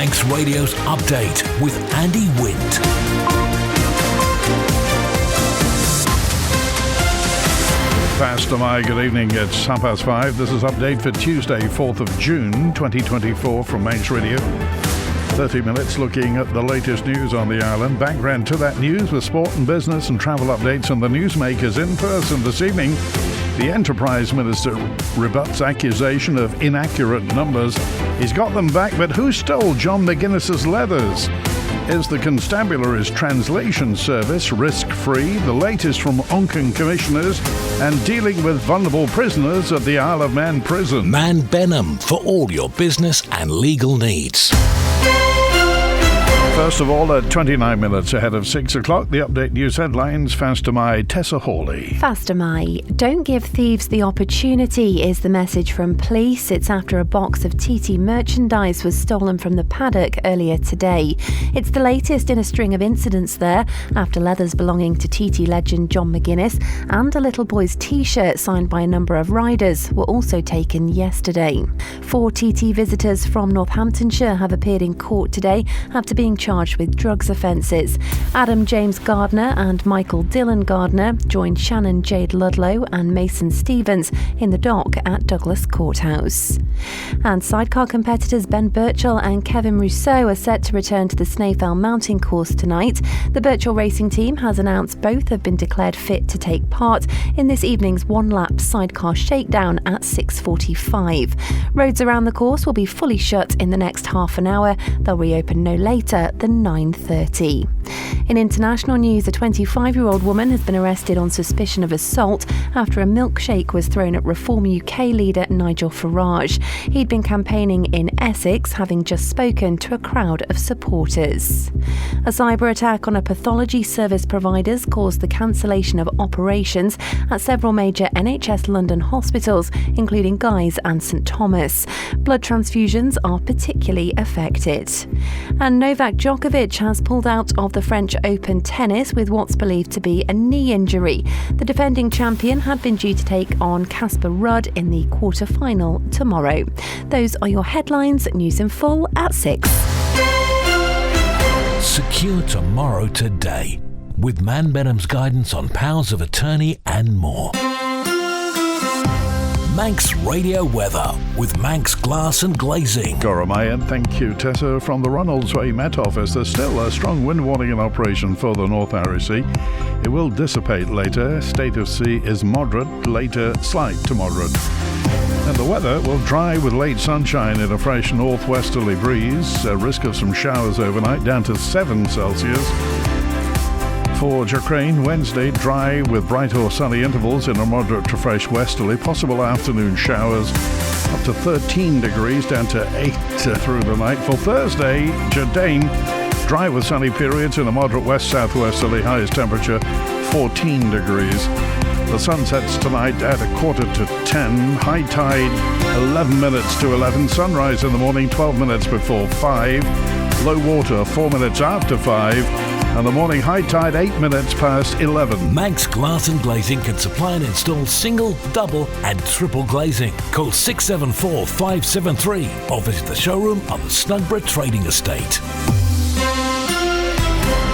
Manx Radio's Update with Andy Wint. Pastor Mai, good evening. It's 5:30. This is Update for Tuesday, 4th of June, 2024 from Manx Radio. 30 minutes looking at the latest news on the island. Background to that news with sport and business and travel updates and the newsmakers in person this evening. The Enterprise Minister rebuts accusation of inaccurate numbers. He's got them back, but who stole John McGuinness's leathers? Is the Constabulary's translation service risk-free? The latest from Onchan Commissioners and dealing with vulnerable prisoners at the Isle of Man prison. Man Benham for all your business and legal needs. First of all, at 29 minutes ahead of 6 o'clock, the Update News headlines. Faster Mai, Tessa Hawley. Faster Mai. Don't give thieves the opportunity is the message from police. It's after a box of TT merchandise was stolen from the paddock earlier today. It's the latest in a string of incidents there after leathers belonging to TT legend John McGuinness and a little boy's T-shirt signed by a number of riders were also taken yesterday. 4 TT visitors from Northamptonshire have appeared in court today after being charged with drugs offences. Adam James Gardner and Michael Dillon Gardner joined Shannon Jade Ludlow and Mason Stevens in the dock at Douglas Courthouse. And sidecar competitors Ben Birchall and Kevin Rousseau are set to return to the Snaefell mountain course tonight. The Birchall racing team has announced both have been declared fit to take part in this evening's one-lap sidecar shakedown at 6:45. Roads around the course will be fully shut in the next half an hour. They'll reopen no later than 9:30. In international news, a 25-year-old woman has been arrested on suspicion of assault after a milkshake was thrown at Reform UK leader Nigel Farage. He'd been campaigning in Essex, having just spoken to a crowd of supporters. A cyber attack on a pathology service provider's caused the cancellation of operations at several major NHS London hospitals, including Guy's and St Thomas. Blood transfusions are particularly affected. And Novak Djokovic has pulled out of the French Open tennis with what's believed to be a knee injury. The defending champion had been due to take on Casper Ruud in the quarter-final tomorrow. Those are your headlines. News in full at 6. Secure tomorrow today with Man Benham's guidance on powers of attorney and more. Manx Radio weather with Manx Glass and Glazing. Goramai, and thank you, Tessa. From the Ronalds Way Met Office, there's still a strong wind warning in operation for the North Irish Sea. It will dissipate later. State of sea is moderate, later slight to moderate. And the weather will dry with late sunshine and a fresh northwesterly breeze. A risk of some showers overnight, down to 7 Celsius. For Jacrane, Wednesday, dry with bright or sunny intervals in a moderate to fresh westerly. Possible afternoon showers up to 13 degrees, down to 8 through the night. For Thursday, Jardine, dry with sunny periods in a moderate west-southwesterly. Highest temperature 14 degrees. The sun sets tonight at 9:45. High tide 11 minutes to 11. Sunrise in the morning 12 minutes before 5. Low water 4 minutes after 5. And the morning high tide 8 minutes past 11. Manx Glass and Glazing can supply and install single, double and triple glazing. Call 674 573 or visit the showroom on the Snugborough Trading Estate.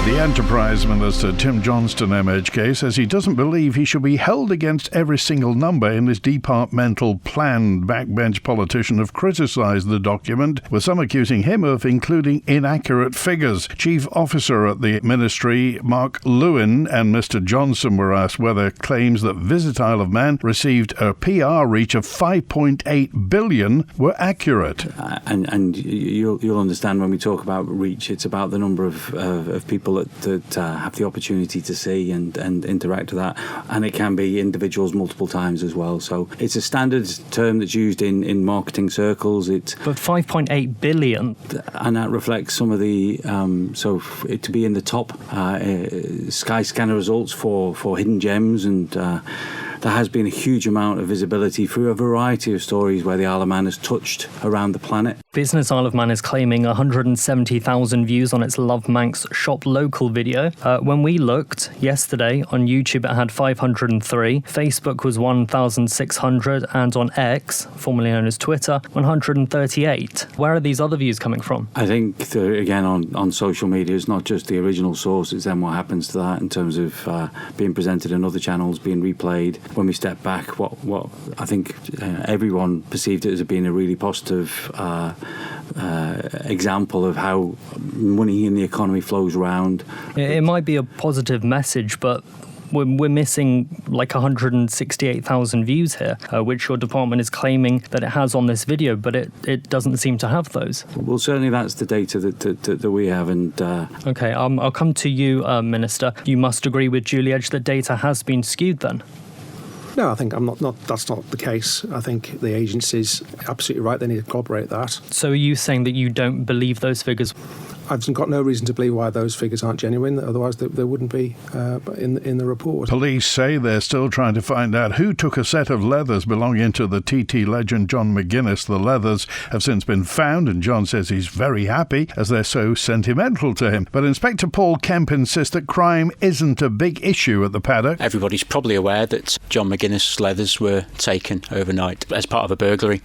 The Enterprise Minister, Tim Johnston, MHK, says he doesn't believe he should be held against every single number in his departmental plan. Backbench politicians have criticised the document, with some accusing him of including inaccurate figures. Chief Officer at the Ministry, Mark Lewin, and Mr Johnson were asked whether claims that Visit Isle of Man received a PR reach of 5.8 billion were accurate. And you'll understand when we talk about reach, it's about the number of people that have the opportunity to see and interact with that, and it can be individuals multiple times as well. So it's a standard term that's used in marketing circles. But 5.8 billion, and that reflects some of the to be in the top Skyscanner results for hidden gems, and there has been a huge amount of visibility through a variety of stories where the Isle of Man has touched around the planet. Business Isle of Man is claiming 170,000 views on its Love Manx Shop Local video. When we looked yesterday on YouTube, it had 503. Facebook was 1,600, and on X, formerly known as Twitter, 138. Where are these other views coming from? I think, again, on social media, it's not just the original source, it's then what happens to that in terms of being presented in other channels, being replayed. When we step back, what I think everyone perceived it as being a really positive example of how money in the economy flows around. It might be a positive message, but we're missing like 168,000 views here, which your department is claiming that it has on this video, but it doesn't seem to have those. Well, certainly that's the data that we have. And OK, I'll come to you, Minister. You must agree with Julie Edge that data has been skewed then? No, I think that's not the case. I think the agency's absolutely right. They need to corroborate that. So are you saying that you don't believe those figures? I've got no reason to believe why those figures aren't genuine. Otherwise, they wouldn't be in the report. Police say they're still trying to find out who took a set of leathers belonging to the TT legend John McGuinness. The leathers have since been found, and John says he's very happy as they're so sentimental to him. But Inspector Paul Kemp insists that crime isn't a big issue at the paddock. Everybody's probably aware that John McGuinness' leathers were taken overnight as part of a burglary.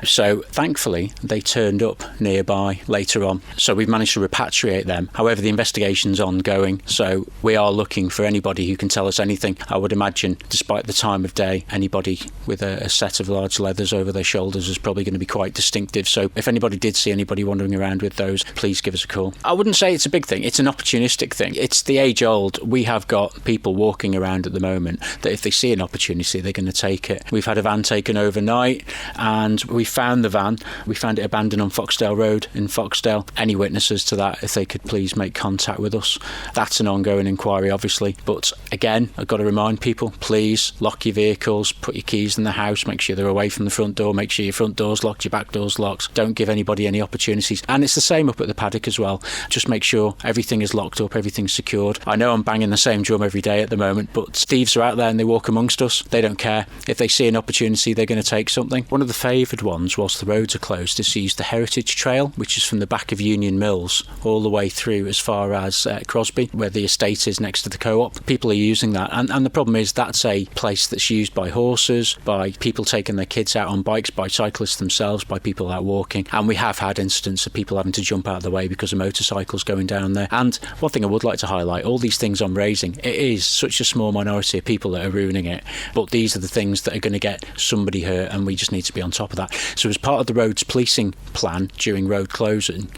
So thankfully, they turned up nearby later on. So we've managed to repatriate them. However, the investigation's ongoing, so we are looking for anybody who can tell us anything. I would imagine, despite the time of day, anybody with a set of large leathers over their shoulders is probably going to be quite distinctive. So if anybody did see anybody wandering around with those, please give us a call. I wouldn't say it's a big thing. It's an opportunistic thing. It's the age-old. We have got people walking around at the moment that if they see an opportunity, they're going to take it. We've had a van taken overnight, and we found the van. We found it abandoned on Foxdale Road in Foxdale. Any witnesses to that, if they could please make contact with us. That's an ongoing inquiry, obviously. But again, I've got to remind people, please lock your vehicles, put your keys in the house, make sure they're away from the front door, make sure your front door's locked, your back door's locked. Don't give anybody any opportunities. And it's the same up at the paddock as well. Just make sure everything is locked up, everything's secured. I know I'm banging the same drum every day at the moment, but thieves are out there and they walk amongst us. They don't care. If they see an opportunity, they're going to take something. One of the favoured ones, whilst the roads are closed, is to use the Heritage Trail, which is from the back of Union Mills all the way through as far as Crosby, where the estate is next to the co-op. People are using that, and the problem is that's a place that's used by horses, by people taking their kids out on bikes, by cyclists themselves, by people out walking, and we have had incidents of people having to jump out of the way because of motorcycles going down there. And one thing I would like to highlight, all these things I'm raising, it is such a small minority of people that are ruining it, but these are the things that are going to get somebody hurt, and we just need to be on top of that. So as part of the roads policing plan during road closing,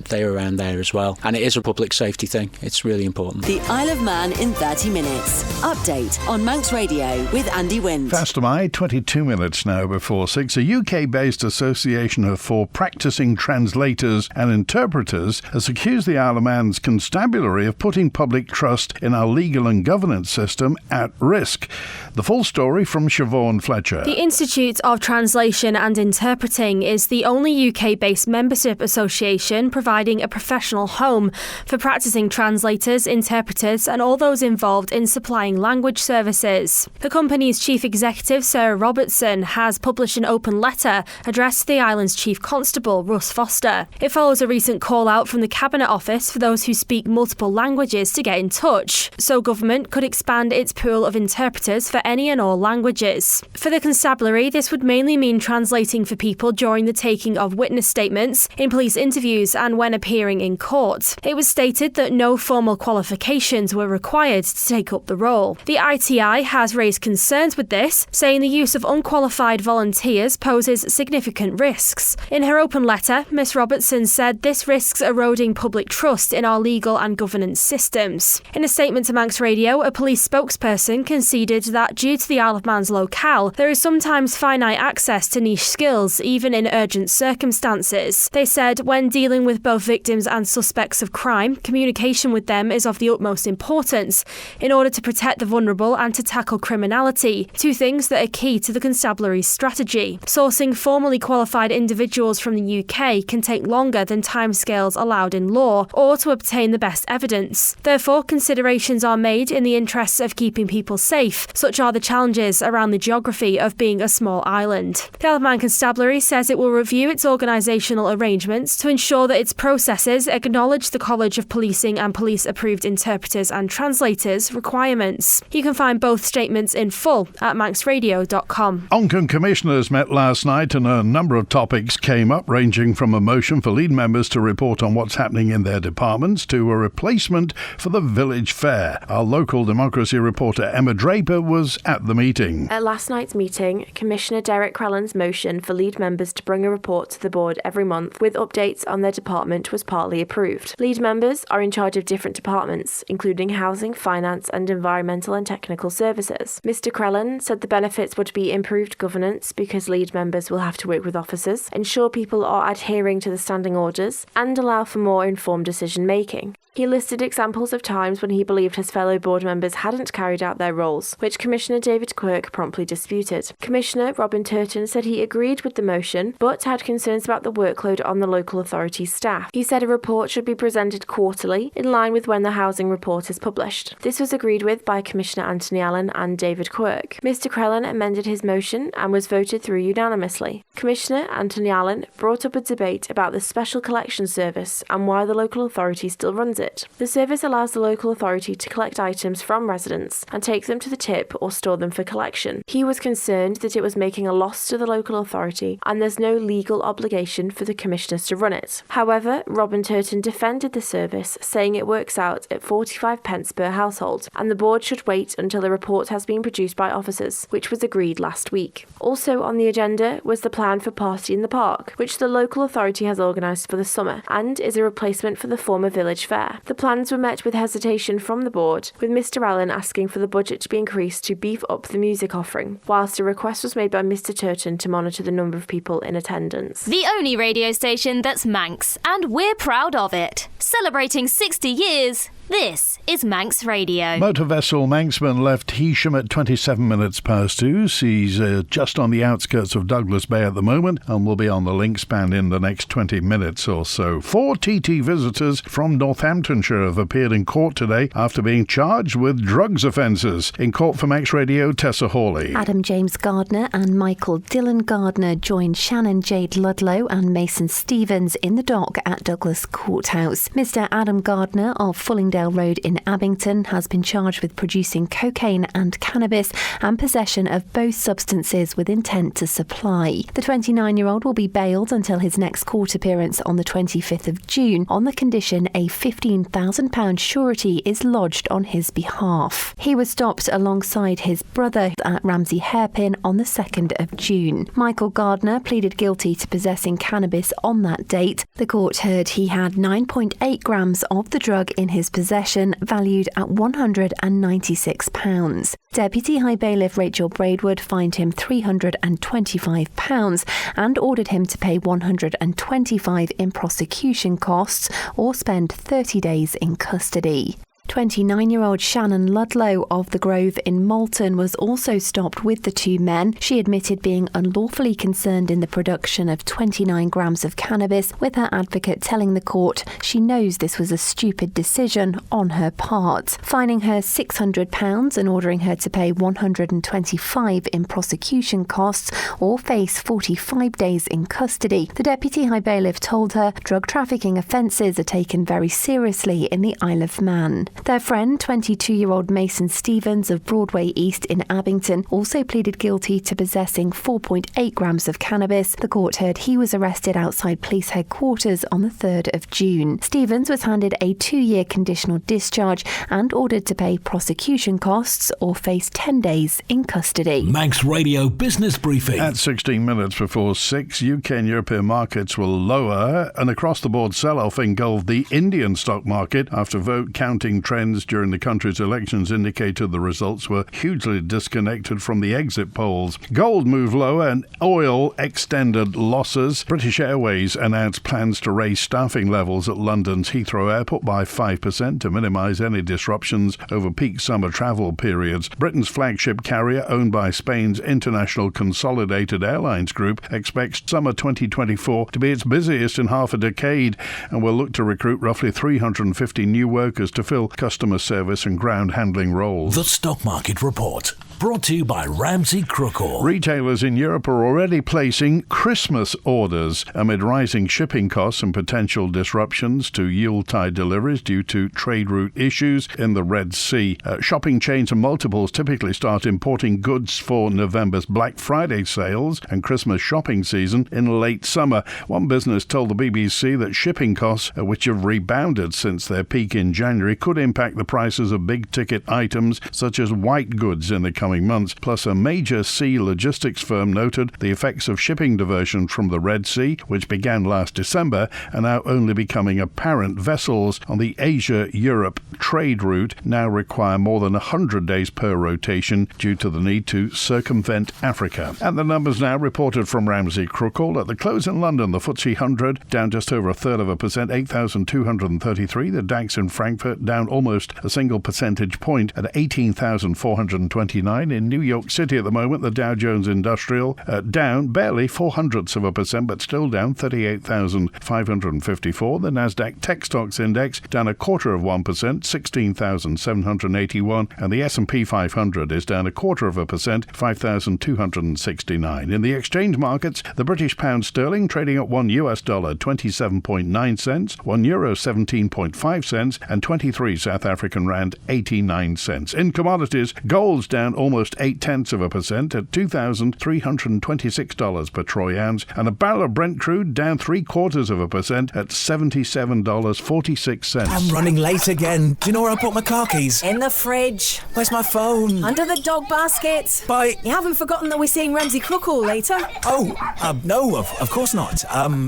they are around there as well, and it is a public safety thing. It's really important. The Isle of Man in 30 minutes. Update on Manx Radio with Andy Wint. Fast am I, 22 minutes now before 6. A UK-based association for practising translators and interpreters has accused the Isle of Man's constabulary of putting public trust in our legal and governance system at risk. The full story from Siobhan Fletcher. The Institute of Translation and Interpreting is the only UK-based membership association providing a professional home for practising translators, interpreters and all those involved in supplying language services. The company's chief executive, Sarah Robertson, has published an open letter addressed to the island's chief constable, Russ Foster. It follows a recent call out from the Cabinet Office for those who speak multiple languages to get in touch, so government could expand its pool of interpreters for any and all languages. For the constabulary, this would mainly mean translating for people during the taking of witness statements, in police interviews and when appearing in court. It was stated that no formal qualifications were required to take up the role. The ITI has raised concerns with this, saying the use of unqualified volunteers poses significant risks. In her open letter, Ms Robertson said this risks eroding public trust in our legal and governance systems. In a statement to Manx Radio, a police spokesperson conceded that due to the Isle of Man's locale, there is sometimes finite access to niche skills, even in urgent circumstances. They said when dealing with both victims and suspects of crime, communication with them is of the utmost importance in order to protect the vulnerable and to tackle criminality, two things that are key to the constabulary's strategy. Sourcing formally qualified individuals from the UK can take longer than timescales allowed in law, or to obtain the best evidence. Therefore, considerations are made in the interests of keeping people safe. Such are the challenges around the geography of being a small island. The Isle of Man Constabulary says it will review its organisational arrangements to ensure that its processes acknowledge the College of Policing and police-approved interpreters and translators requirements. You can find both statements in full at manxradio.com. Onchan Commissioners met last night and a number of topics came up, ranging from a motion for lead members to report on what's happening in their departments to a replacement for the village fair. Our local democracy reporter Emma Draper was at the meeting. At last night's meeting, Commissioner Derek Crellin's motion for lead members to bring a report to the board every month with updates on their department was partly approved. Lead members are in charge of different departments, including housing, finance and environmental and technical services. Mr Crellin said the benefits would be improved governance because lead members will have to work with officers, ensure people are adhering to the standing orders and allow for more informed decision making. He listed examples of times when he believed his fellow board members hadn't carried out their roles, which Commissioner David Quirk promptly disputed. Commissioner Robin Turton said he agreed with the motion, but had concerns about the workload on the local authority's staff. He said a report should be presented quarterly, in line with when the housing report is published. This was agreed with by Commissioner Anthony Allen and David Quirk. Mr Crellin amended his motion and was voted through unanimously. Commissioner Anthony Allen brought up a debate about the special collection service and why the local authority still runs it. The service allows the local authority to collect items from residents and take them to the tip or store them for collection. He was concerned that it was making a loss to the local authority and there's no legal obligation for the commissioners to run it. However, Robin Turton defended the service, saying it works out at 45 pence per household and the board should wait until the report has been produced by officers, which was agreed last week. Also on the agenda was the plan for Party in the Park, which the local authority has organised for the summer and is a replacement for the former village fair. The plans were met with hesitation from the board, with Mr Allen asking for the budget to be increased to beef up the music offering, whilst a request was made by Mr Turton to monitor the number of people in attendance. The only radio station that's Manx, and we're proud of it. Celebrating 60 years, this is Manx Radio. Motor vessel Manxman left Heysham at 27 minutes past 2. He's just on the outskirts of Douglas Bay at the moment and will be on the link span in the next 20 minutes or so. 4 TT visitors from Northamptonshire have appeared in court today after being charged with drugs offences. In court for Manx Radio, Tessa Hawley. Adam James Gardner and Michael Dylan Gardner joined Shannon Jade Ludlow and Mason Stevens in the dock at Douglas Courthouse. Mr Adam Gardner of Fullingdale Road in Abington has been charged with producing cocaine and cannabis and possession of both substances with intent to supply. The 29-year-old will be bailed until his next court appearance on the 25th of June on the condition a £15,000 surety is lodged on his behalf. He was stopped alongside his brother at Ramsey Hairpin on the 2nd of June. Michael Gardner pleaded guilty to possessing cannabis on that date. The court heard he had 9.8 grams of the drug in his possession, valued at £196. Deputy High Bailiff Rachel Braidwood fined him £325 and ordered him to pay £125 in prosecution costs or spend 30 days in custody. 29-year-old Shannon Ludlow of the Grove in Malton was also stopped with the two men. She admitted being unlawfully concerned in the production of 29 grams of cannabis, with her advocate telling the court she knows this was a stupid decision on her part, fining her £600 and ordering her to pay £125 in prosecution costs or face 45 days in custody. The Deputy High Bailiff told her drug trafficking offences are taken very seriously in the Isle of Man. Their friend, 22-year-old Mason Stevens of Broadway East in Abington, also pleaded guilty to possessing 4.8 grams of cannabis. The court heard he was arrested outside police headquarters on the 3rd of June. Stevens was handed a 2-year conditional discharge and ordered to pay prosecution costs or face 10 days in custody. Manx Radio Business Briefing. At 16 minutes before 6, UK and European markets will lower. An across-the-board sell-off engulfed the Indian stock market after vote counting trends during the country's elections indicated the results were hugely disconnected from the exit polls. Gold moved lower and oil extended losses. British Airways announced plans to raise staffing levels at London's Heathrow Airport by 5% to minimise any disruptions over peak summer travel periods. Britain's flagship carrier, owned by Spain's International Consolidated Airlines Group, expects summer 2024 to be its busiest in half a decade and will look to recruit roughly 350 new workers to fill customer service and ground handling roles. The Stock Market Report, brought to you by Ramsey Crookall. Retailers in Europe are already placing Christmas orders amid rising shipping costs and potential disruptions to Yuletide deliveries due to trade route issues in the Red Sea. Shopping chains and multiples typically start importing goods for November's Black Friday sales and Christmas shopping season in late summer. One business told the BBC that shipping costs, which have rebounded since their peak in January, could impact the prices of big-ticket items such as white goods in the coming months. Plus, a major sea logistics firm noted the effects of shipping diversion from the Red Sea, which began last December, are now only becoming apparent. Vessels on the Asia-Europe trade route now require more than 100 days per rotation due to the need to circumvent Africa. And the numbers now reported from Ramsey Crookall. At the close in London, the FTSE 100 down just over 1/3%, 8,233. The DAX in Frankfurt down almost a single percentage point at 18,429. In New York City at the moment, the Dow Jones Industrial down barely 0.04%, but still down 38,554. The Nasdaq Tech Stocks Index down 0.25%, 16,781, and the S&P 500 is down 0.25%, 5,269. In the exchange markets, the British pound sterling trading at $1 27.9 cents, €1 17.5 cents, and 23 South African rand 89 cents. In commodities, gold's down almost 0.8% at $2,326 per troy ounce, and a barrel of Brent crude down 0.75% at $77.46. I'm running late again. Do you know where I put my car keys? In the fridge. Where's my phone? Under the dog basket. Bye. You haven't forgotten that we're seeing Ramsey Crookall later? Oh, no, of course not.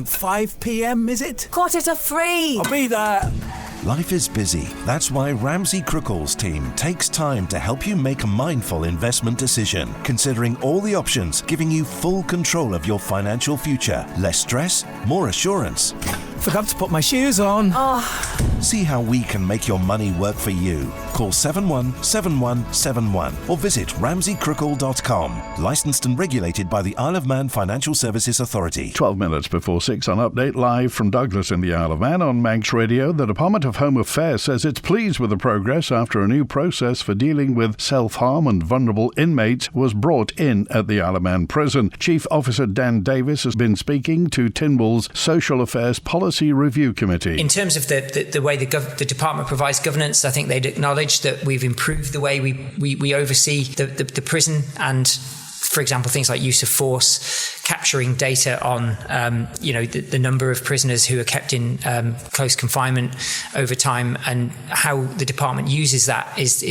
5 p.m, is it? 2:45. I'll be there. Life is busy. That's why Ramsey Crookall's team takes time to help you make a mindful investment decision, considering all the options, giving you full control of your financial future. Less stress, more assurance. Forgot to put my shoes on. See how we can make your money work for you. Call 717171 or visit ramseycrookall.com. Licensed and regulated by the Isle of Man Financial Services Authority. 12 minutes before 6 on Update, live from Douglas in the Isle of Man on Manx Radio. The Department of Home Affairs says it's pleased with the progress after a new process for dealing with self-harm and vulnerable inmates was brought in at the Isle of Man prison. Chief Officer Dan Davis has been speaking to Tynwald's Social Affairs Policy Review Committee. In terms of the way the department provides governance, I think they'd acknowledge that we've improved the way we oversee the prison, and for example, things like use of force, capturing data on the number of prisoners who are kept in close confinement over time, and how the department uses that is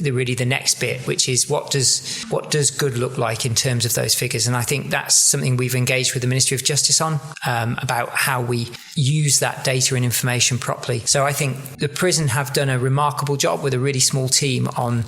really the next bit, which is what does good look like in terms of those figures. And I think that's something we've engaged with the Ministry of Justice on, about how we use that data and information properly. So I think the prison have done a remarkable job with a really small team on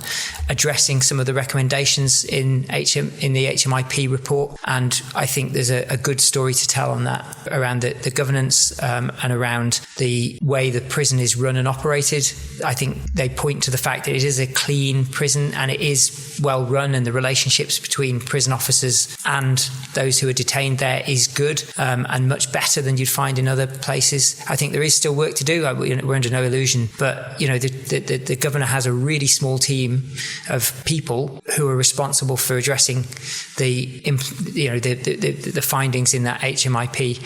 addressing some of the recommendations in the HMIP report. And I think there's a good story to tell on that, around the governance and around the way the prison is run and operated. I think they point to the fact that it is a clean prison and it is well run, and the relationships between prison officers and those who are detained there is good, and much better than you'd find in other places. I think there is still work to do. We're under no illusion, but the governor has a really small team of people who are responsible for addressing the findings in that HMIP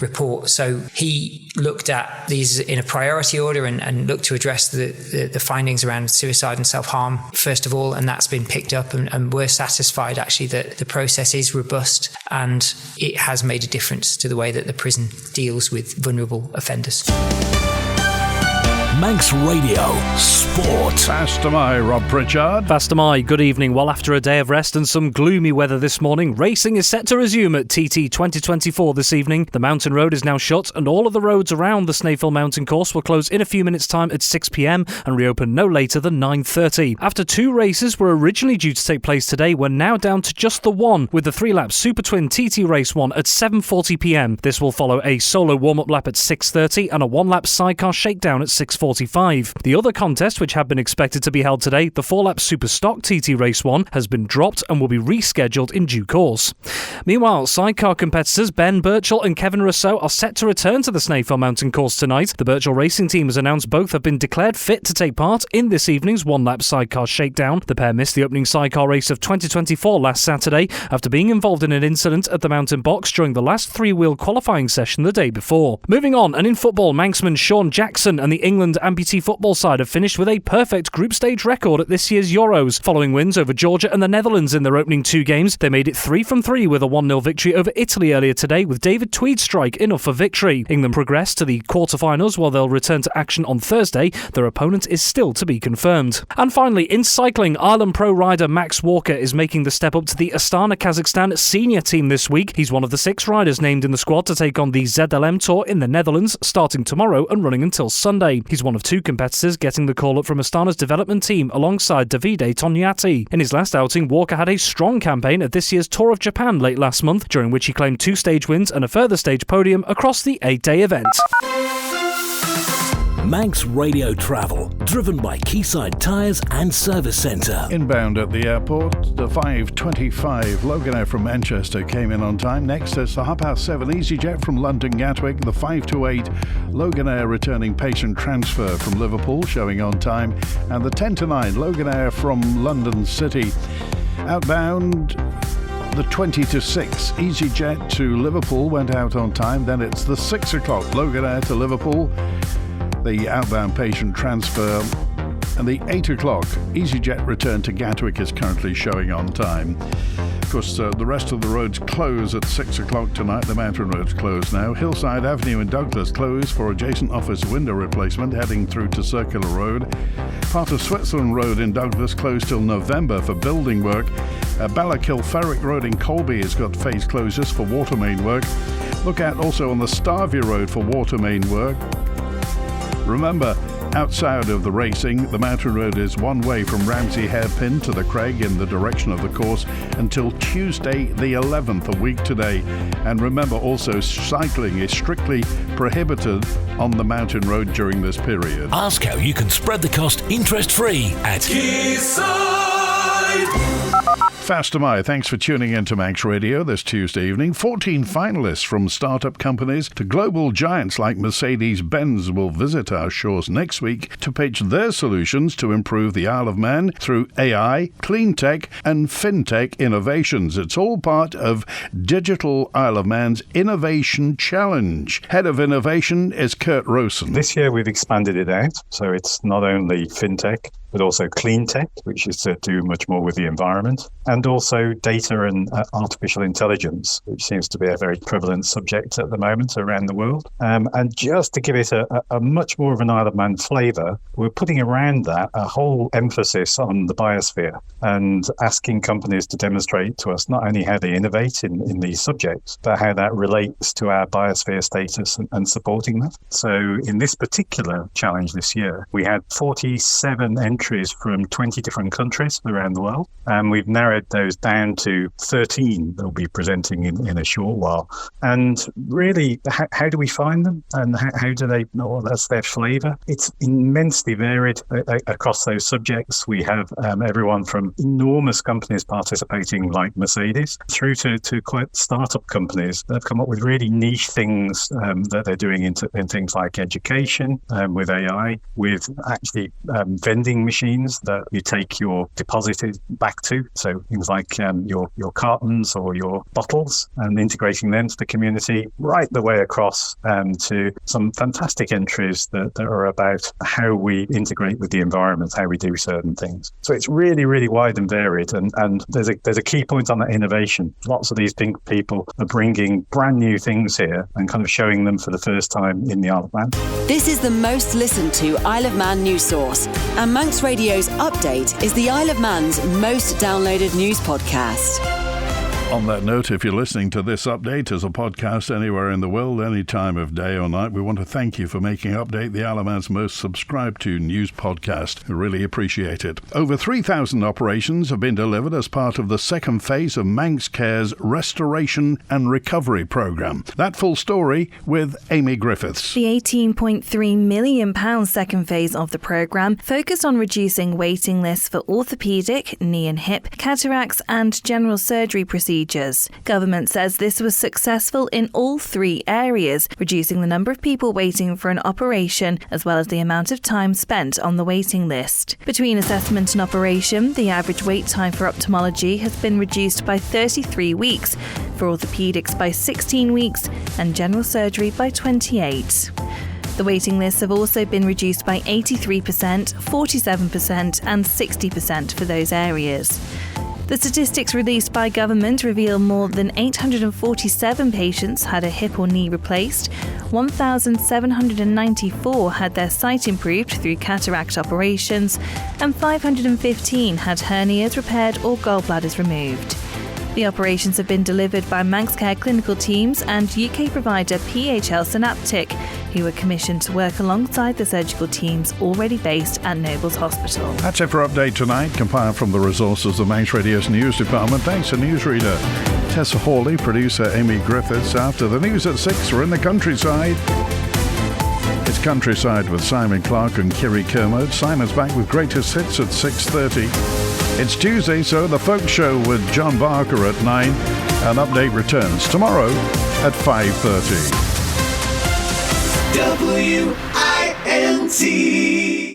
report. So he looked at these in a priority order and looked to address the findings around suicide and self-harm first of all, and that's been picked up, and we're satisfied actually that the process is robust and it has made a difference to the way that the prison deals with vulnerable offenders. Manx Radio Sport. Fast am I, Rob Pritchard. Fast am I. Good evening. Well, after a day of rest and some gloomy weather this morning, racing is set to resume at TT 2024 this evening. The mountain road is now shut, and all of the roads around the Snaefell Mountain course will close in a few minutes' time at 6 p.m. and reopen no later than 9:30. After two races were originally due to take place today, we're now down to just the one, with the 3-lap Super Twin TT Race 1 at 7:40 p.m. This will follow a solo warm-up lap at 6:30 and a 1-lap sidecar shakedown at 6:40. 7:45. The other contest, which had been expected to be held today, the 4-lap Super Stock TT Race 1, has been dropped and will be rescheduled in due course. Meanwhile, sidecar competitors Ben Birchall and Kevin Rousseau are set to return to the Snaefell Mountain course tonight. The Birchall Racing team has announced both have been declared fit to take part in this evening's 1-lap sidecar shakedown. The pair missed the opening sidecar race of 2024 last Saturday after being involved in an incident at the mountain box during the last 3-wheel qualifying session the day before. Moving on, and in football, Manxman Sean Jackson and the England amputee football side have finished with a perfect group stage record at this year's Euros. Following wins over Georgia and the Netherlands in their opening 2 games, they made it 3 from 3 with a 1-0 victory over Italy earlier today, with David Tweed's strike enough for victory. England progressed to the quarter-finals while they'll return to action on Thursday. Their opponent is still to be confirmed. And finally, in cycling, Ireland Pro rider Max Walker is making the step up to the Astana Kazakhstan senior team this week. He's one of the 6 riders named in the squad to take on the ZLM Tour in the Netherlands, starting tomorrow and running until Sunday. He's one of 2 competitors getting the call-up from Astana's development team alongside Davide Tognati. In his last outing, Walker had a strong campaign at this year's Tour of Japan late last month, during which he claimed 2 stage wins and a further stage podium across the 8-day event. Manx Radio Travel, driven by Quayside Tyres and Service Centre. Inbound at the airport, the 5:25 Loganair from Manchester came in on time. Next is the 7:30 EasyJet from London Gatwick, the 5:28 Loganair returning patient transfer from Liverpool showing on time, and the 10:09 Loganair from London City. Outbound, the 20:06 EasyJet to Liverpool went out on time. Then it's the 6 o'clock Loganair to Liverpool, the outbound patient transfer, and the 8 o'clock EasyJet return to Gatwick is currently showing on time. Of course, the rest of the roads close at 6 o'clock tonight. The mountain roads close now. Hillside Avenue in Douglas closed for adjacent office window replacement heading through to Circular Road. Part of Switzerland Road in Douglas closed till November for building work. Ballakilferrick Road in Colby has got phase closures for water main work. Look out also on the Starvey Road for water main work. Remember, outside of the racing, the mountain road is one way from Ramsey Hairpin to the Craig in the direction of the course until Tuesday the 11th, a week today. And remember also, cycling is strictly prohibited on the mountain road during this period. Ask how you can spread the cost interest-free at Quayside. Fast am I. Thanks for tuning in to Manx Radio this Tuesday evening. 14 finalists from startup companies to global giants like Mercedes-Benz will visit our shores next week to pitch their solutions to improve the Isle of Man through AI, clean tech and fintech innovations. It's all part of Digital Isle of Man's Innovation Challenge. Head of Innovation is Kurt Rosen. This year we've expanded it out, so it's not only fintech, but also clean tech, which is to do much more with the environment, and also data and artificial intelligence, which seems to be a very prevalent subject at the moment around the world. And just to give it a much more of an Isle of Man flavour, we're putting around that a whole emphasis on the biosphere and asking companies to demonstrate to us not only how they innovate in these subjects, but how that relates to our biosphere status and supporting that. So in this particular challenge this year, we had 47 entries from 20 different countries around the world, and we've narrowed those down to 13 that will be presenting in a short while. And really, how do we find them, and how do they know that's their flavour? It's immensely varied across those subjects. We have everyone from enormous companies participating like Mercedes through to quite startup companies that have come up with really niche things that they're doing in things like education with AI, with actually vending machines that you take your deposited back to. So things like your cartons or your bottles, and integrating them to the community right the way across to some fantastic entries that are about how we integrate with the environment, how we do certain things. So it's really, really wide and varied. And there's a key point on that innovation. Lots of these people are bringing brand new things here and kind of showing them for the first time in the Isle of Man. This is the most listened to Isle of Man news source, and Manx Radio's Update is the Isle of Man's most downloaded news podcast. On that note, if you're listening to this update as a podcast anywhere in the world, any time of day or night, we want to thank you for making Update the Isle of Man's most subscribed to news podcast. We really appreciate it. Over 3,000 operations have been delivered as part of the second phase of Manx Care's Restoration and Recovery programme. That full story with Amy Griffiths. The £18.3 million second phase of the programme focused on reducing waiting lists for orthopaedic, knee and hip, cataracts and general surgery procedures. Government says this was successful in all three areas, reducing the number of people waiting for an operation as well as the amount of time spent on the waiting list. Between assessment and operation, the average wait time for ophthalmology has been reduced by 33 weeks, for orthopaedics by 16 weeks and general surgery by 28. The waiting lists have also been reduced by 83%, 47% and 60% for those areas. The statistics released by government reveal more than 847 patients had a hip or knee replaced, 1,794 had their sight improved through cataract operations, and 515 had hernias repaired or gallbladders removed. The operations have been delivered by Manx Care clinical teams and UK provider PHL Synaptic, who were commissioned to work alongside the surgical teams already based at Nobles Hospital. That's it for Update Tonight, compiled from the resources of Manx Radio's news department. Thanks to newsreader Tessa Hawley, producer Amy Griffiths. After the news at 6, we're in the countryside. It's Countryside with Simon Clark and Kiri Kermode. Simon's back with greatest hits at 6:30. It's Tuesday, so the folk show with John Barker at 9. An update returns tomorrow at 5:30. WINT